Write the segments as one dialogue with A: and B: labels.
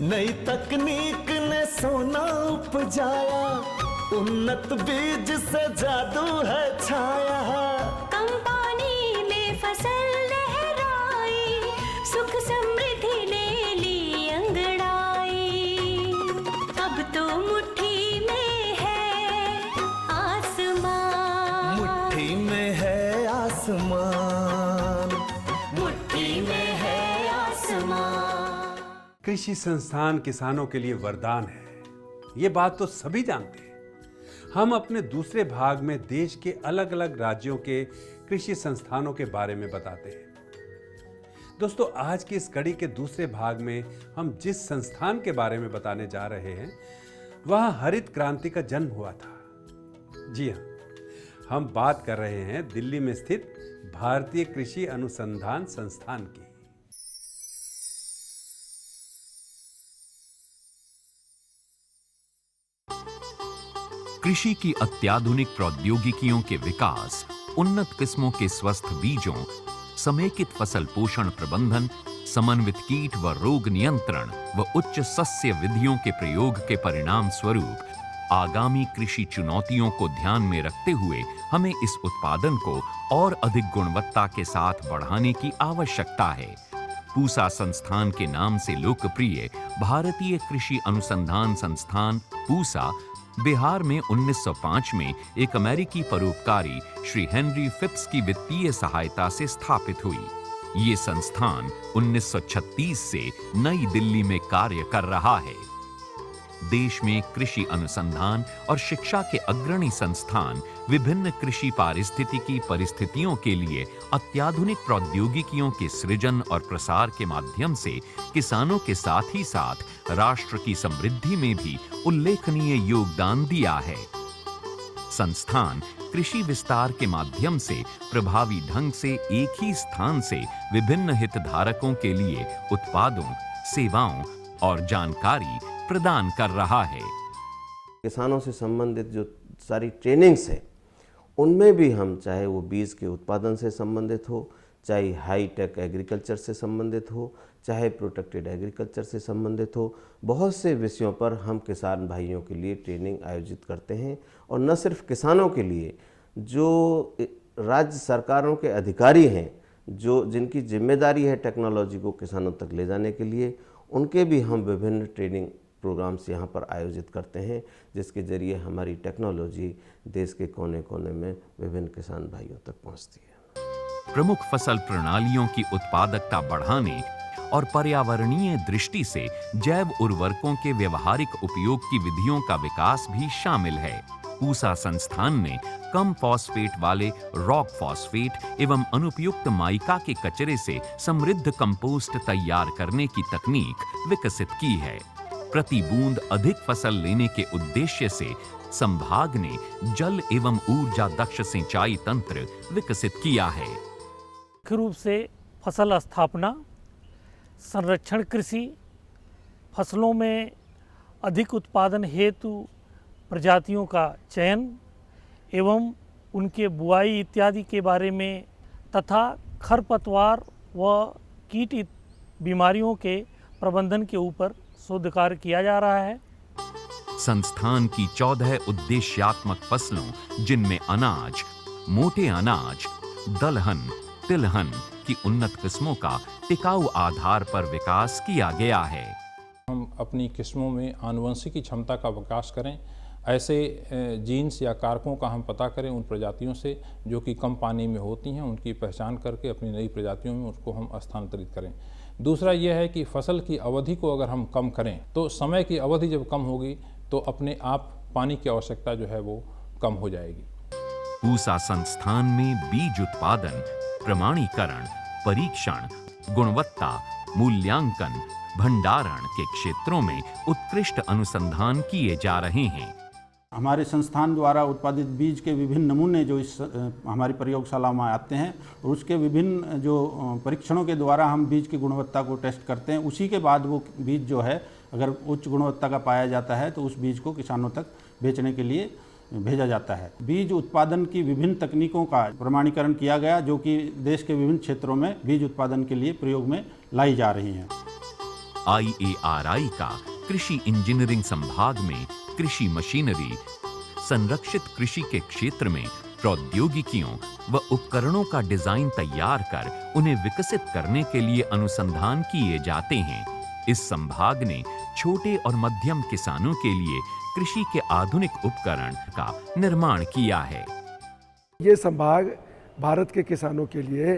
A: नई तकनीक ने सोना उपजाया, उन्नत बीज से जादू है छाया।
B: कम पानी में फसल लहराई, सुख समृद्धि ले ली अंगड़ाई। अब तो मुट्ठी में है आसमान,
A: मुट्ठी में है आसमान,
B: मुट्ठी में है आसमान।
C: कृषि संस्थान किसानों के लिए वरदान है, ये बात तो सभी जानते हैं। हम अपने दूसरे भाग में देश के अलग अलग राज्यों के कृषि संस्थानों के बारे में बताते हैं। दोस्तों, आज की इस कड़ी के दूसरे भाग में हम जिस संस्थान के बारे में बताने जा रहे हैं, वहां हरित क्रांति का जन्म हुआ था। जी हां, हम बात कर रहे हैं दिल्ली में स्थित भारतीय कृषि अनुसंधान संस्थान की।
D: कृषि की अत्याधुनिक प्रौद्योगिकियों के विकास, उन्नत किस्मों के स्वस्थ बीजों, समेकित फसल पोषण प्रबंधन, समन्वित कीट व रोग नियंत्रण व उच्च सस्य विधियों के प्रयोग के परिणाम स्वरूप आगामी कृषि चुनौतियों को ध्यान में रखते हुए हमें इस उत्पादन को और अधिक गुणवत्ता के साथ बढ़ाने की आवश्यकता है। पूसा संस्थान के नाम से लोकप्रिय भारतीय कृषि अनुसंधान संस्थान पूसा बिहार में 1905 में एक अमेरिकी परोपकारी श्री हेनरी फिप्स की वित्तीय सहायता से स्थापित हुई। ये संस्थान 1936 से नई दिल्ली में कार्य कर रहा है। देश में कृषि अनुसंधान और शिक्षा के अग्रणी संस्थान विभिन्न कृषि पारिस्थितिकी परिस्थितियों के लिए अत्याधुनिक प्रौद्योगिकियों के सृजन और प्रसार के माध्यम से किसानों के साथ ही साथ राष्ट्र की समृद्धि में भी उल्लेखनीय योगदान दिया है। संस्थान कृषि विस्तार के माध्यम से प्रभावी ढंग से एक ही स्थान से विभिन्न हितधारकों के लिए उत्पादों, सेवाओं और जानकारी प्रदान कर रहा है।
E: किसानों से संबंधित जो सारी ट्रेनिंग्स है, उनमें भी हम चाहे वो बीज के उत्पादन से संबंधित हो, चाहे हाई टेक एग्रीकल्चर से संबंधित हो, चाहे प्रोटेक्टेड एग्रीकल्चर से संबंधित हो, बहुत से विषयों पर हम किसान भाइयों के लिए ट्रेनिंग आयोजित करते हैं। और न सिर्फ किसानों के लिए, जो राज्य सरकारों के अधिकारी हैं, जो जिनकी जिम्मेदारी है टेक्नोलॉजी को किसानों तक ले जाने के लिए, उनके भी हम विभिन्न ट्रेनिंग प्रोग्राम्स यहाँ पर आयोजित करते हैं, जिसके जरिए हमारी टेक्नोलॉजी देश के कोने कोने में विभिन्न किसान भाइयों तक पहुँचती है।
D: प्रमुख फसल प्रणालियों की उत्पादकता बढ़ाने और पर्यावरणीय दृष्टि से जैव उर्वरकों के व्यवहारिक उपयोग की विधियों का विकास भी शामिल है। पूसा संस्थान ने कम फॉस्फेट वाले रॉक फॉस्फेट एवं अनुपयुक्त माइका के कचरे से समृद्ध कंपोस्ट तैयार करने की तकनीक विकसित की है। प्रति बूंद अधिक फसल लेने के उद्देश्य से संभाग ने जल एवं ऊर्जा दक्ष सिंचाई तंत्र विकसित किया है।
F: मुख्य रूप से फसल स्थापना, संरक्षण कृषि, फसलों में अधिक उत्पादन हेतु प्रजातियों का चयन एवं उनके बुआई इत्यादि के बारे में तथा खरपतवार व कीट बीमारियों के प्रबंधन के ऊपर शोध कार्य किया जा रहा है।
D: संस्थान की 14 उद्देश्यात्मक फसलों, जिनमें अनाज, मोटे अनाज, दलहन, तिलहन की उन्नत किस्मों का टिकाऊ आधार पर विकास किया गया है।
G: हम अपनी किस्मों में आनुवंशिकी क्षमता का विकास करें, ऐसे जीन्स या कारकों का हम पता करें उन प्रजातियों से जो कि कम पानी में होती हैं, उनकी पहचान करके अपनी नई प्रजातियों में उसको हम स्थानांतरित करें। दूसरा यह है कि फसल की अवधि को अगर हम कम करें तो समय की अवधि जब कम होगी तो अपने आप पानी की आवश्यकता जो है वो कम हो जाएगी।
D: पूसा संस्थान में बीज उत्पादन, प्रमाणीकरण, परीक्षण, गुणवत्ता, मूल्यांकन, भंडारण के क्षेत्रों में उत्कृष्ट अनुसंधान किए जा रहे हैं।
H: हमारे संस्थान द्वारा उत्पादित बीज के विभिन्न नमूने जो इस हमारी प्रयोगशाला में आते हैं और उसके विभिन्न जो परीक्षणों के द्वारा हम बीज की गुणवत्ता को टेस्ट करते हैं, उसी के बाद वो बीज जो है अगर उच्च गुणवत्ता का पाया जाता है तो उस बीज को किसानों तक बेचने के लिए भेजा जाता है। बीज उत्पादन की विभिन्न तकनीकों का प्रमाणीकरण किया गया जो कि देश के विभिन्न क्षेत्रों में बीज उत्पादन के लिए प्रयोग में लाई जा रही हैं।
D: IARI का कृषि इंजीनियरिंग संभाग में कृषि मशीनरी, संरक्षित कृषि के क्षेत्र में प्रौद्योगिकियों व उपकरणों का डिजाइन तैयार कर उन्हें विकसित करने के लिए अनुसंधान किए जाते हैं। इस संभाग ने छोटे और मध्यम किसानों के लिए कृषि के आधुनिक उपकरण का निर्माण किया है।
I: ये संभाग भारत के किसानों के लिए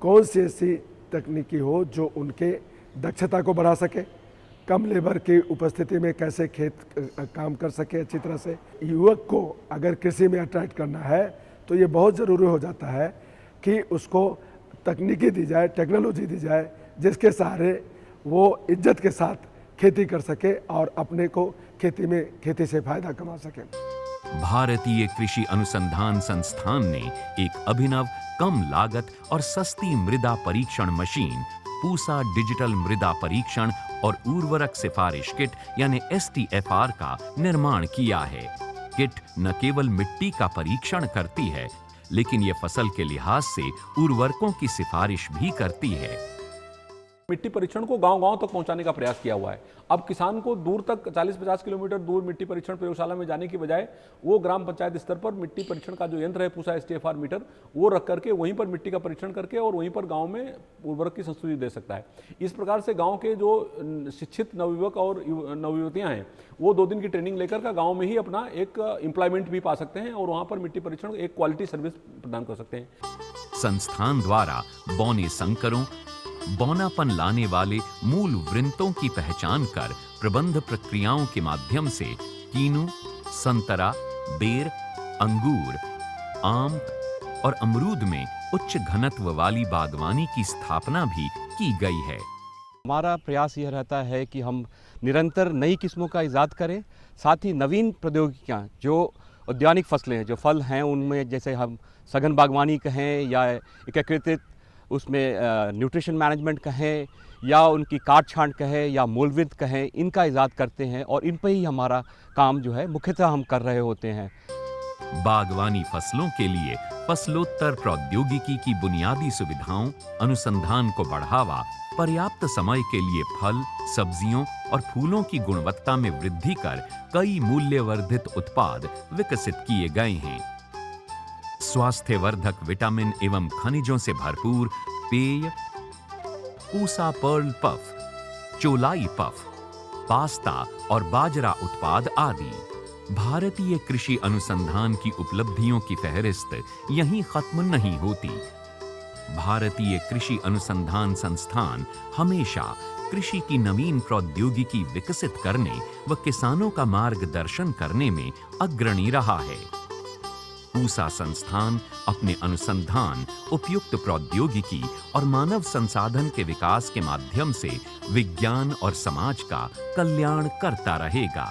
I: कौन सी ऐसी तकनीकी हो जो उनके दक्षता को बढ़ा सके, कम लेबर की उपस्थिति में कैसे खेत काम कर सके अच्छी तरह से। युवक को अगर कृषि में अट्रैक्ट करना है तो ये बहुत ज़रूरी हो जाता है कि उसको तकनीकी दी जाए, टेक्नोलॉजी दी जाए, जिसके सहारे वो इज्जत के साथ खेती कर सके और अपने को खेती से फायदा कमा सके।
D: भारतीय कृषि अनुसंधान संस्थान ने एक अभिनव कम लागत और सस्ती मृदा परीक्षण मशीन पूसा डिजिटल मृदा परीक्षण और उर्वरक सिफारिश किट यानी STFR का निर्माण किया है। किट न केवल मिट्टी का परीक्षण करती है, लेकिन यह फसल के लिहाज से उर्वरकों की सिफारिश भी करती है।
J: मिट्टी परीक्षण को गांव-गांव तक पहुंचाने का प्रयास किया हुआ है। अब किसान को दूर तक 40-50 किलोमीटर दूर मिट्टी परीक्षण प्रयोगशाला में जाने की बजाय वो ग्राम पंचायत स्तर पर मिट्टी परीक्षण का जो यंत्र है पूसा STFR मीटर वो रख करके वहीं पर मिट्टी का परीक्षण करके और वहीं पर गांव में उर्वरक की संस्तुति दे सकता है। इस प्रकार से गांव के जो शिक्षित नवयुवक और नवयुवतियां हैं वो 2 दिन की ट्रेनिंग लेकर का गाँव में ही अपना एक एम्प्लॉयमेंट भी पा सकते हैं और वहाँ पर मिट्टी परीक्षण एक क्वालिटी सर्विस प्रदान कर सकते हैं।
D: संस्थान द्वारा बौने संकरों, बौनापन लाने वाले मूल वृंतों की पहचान कर प्रबंध प्रक्रियाओं के माध्यम से कीनू, संतरा, बेर, अंगूर, आम और अमरूद में उच्च घनत्व वाली बागवानी की स्थापना भी की गई है।
K: हमारा प्रयास यह रहता है कि हम निरंतर नई किस्मों का इजाद करें, साथ ही नवीन प्रौद्योगिकियां जो औद्यानिक फसलें हैं, जो फल हैं, उनमें जैसे हम सघन बागवानी कहें या एकीकृत उसमें न्यूट्रिशन मैनेजमेंट कहें या उनकी काट छांट कहें या मूलविद कहें, इनका इजाद करते हैं और इन पर ही हमारा काम जो है मुख्यतः हम कर रहे होते हैं।
D: बागवानी फसलों के लिए फसलोत्तर प्रौद्योगिकी की बुनियादी सुविधाओं, अनुसंधान को बढ़ावा, पर्याप्त समय के लिए फल, सब्जियों और फूलों की गुणवत्ता में वृद्धि कर कई मूल्यवर्धित उत्पाद विकसित किए गए हैं। स्वास्थ्यवर्धक विटामिन एवं खनिजों से भरपूर पेय, पूसा पर्ल पफ, चोलाई पफ, पास्ता और बाजरा उत्पाद आदि। भारतीय कृषि अनुसंधान की उपलब्धियों की फहरिस्त यहीं खत्म नहीं होती। भारतीय कृषि अनुसंधान संस्थान हमेशा कृषि की नवीन प्रौद्योगिकी विकसित करने व किसानों का मार्गदर्शन करने में अग्रणी रहा है। पूसा संस्थान अपने अनुसंधान, उपयुक्त प्रौद्योगिकी और मानव संसाधन के विकास के माध्यम से विज्ञान और समाज का कल्याण करता रहेगा।